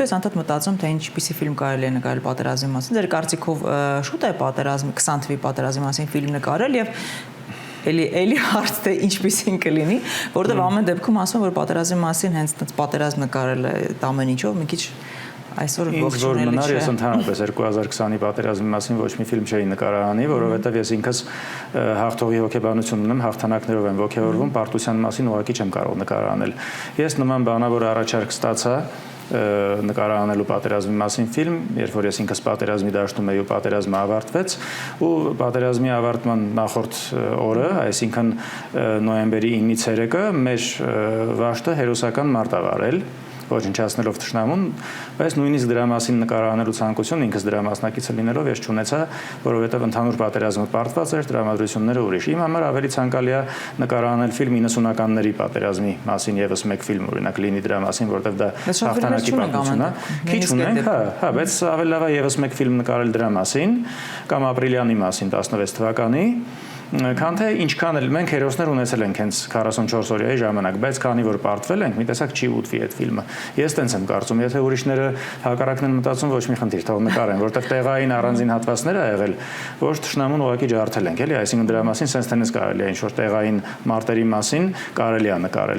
ես անդադ մտածում, թե ինչպիսի ֆիլմ կարելի է նկարել պատերազմի մասին։ Ձեր կարծիքով շուտ է պատերազմի 20 թվականի պատերազմի մասին ֆիլմ նկարել եւ էլի հարց թե ինչպիսին կլինի, որովհետեւ ամեն դեպքում ասում որ պատերազմի մասին հենց այդպես պատերազմ նկարել է ամեն ինչով մի քիչ այսօր ողջունել չէ։ Ես ընդհանրապես 2020-ի պատերազմի մասին ոչ մի ֆիլմ չէի նկարահանի, որովհետև ես ինքս հաղթողի հոգեբանություն ունեմ, հաղթանակներով եմ ոգևորվում, պարտության մասին ուղղակի չեմ կարող նկարահանել։ Ես նման բանավոր առաջարկ ստացա նկարահանելու պատերազմի մասին ֆիլմ, երբ որ ես ինքս պատերազմի դաշտում էի ու պատերազմը ավարտվեց, ու պատերազմի ավարտման նախորդ օրը, այսինքն նոյեմբերի 9-ից 3-ը մեր վաշտը հերոսական մարտ ավարել, ոչնչացնելով թշնամուն, բայց նույնիսկ դրա մասին նկարահանելու ցանկություն ինքս դրա մասնակիցը լինելով ես չունեցա, որովհետև ընդհանուր պատերազմը պարտված էր, տրամադրությունները ուրիշ։ Իմ համար ավելի ցանկալի է նկարահանել ֆիլմ 90-ականների պատերազմի մասին եւս մեկ ֆիլմ, օրինակ լինի դրա մասին, որովհետև դա հաղթանակի պատմություն է։ Քիչ ունենք, հա, բայց ավելի լավ է եւս մեկ ֆիլմ նկարել դրա մասին, կամ ապրիլյանի մասին 16 թվականի, քան թե ինչքան էլ մենք հերոսներ ունեցել ենք հենց 44 օրյայի ժամանակ, բայց քանի որ պարտվել ենք, մի տեսակ չի ուտվի այդ ֆիլմը։ Ես տենց եմ կարծում, եթե ուրիշները հակառակն են մտածում, ոչ մի խնդիր, թող նկարեն, որտեղ տեղային առանձին հատվածներ ա եղել, որ թշնամուն ուղղակի ջարդել ենք, էլի, այսինքն դրա մասին sense tennis կարելի է ինչ որ տեղային մարտերի մասին կարելի է նկարել։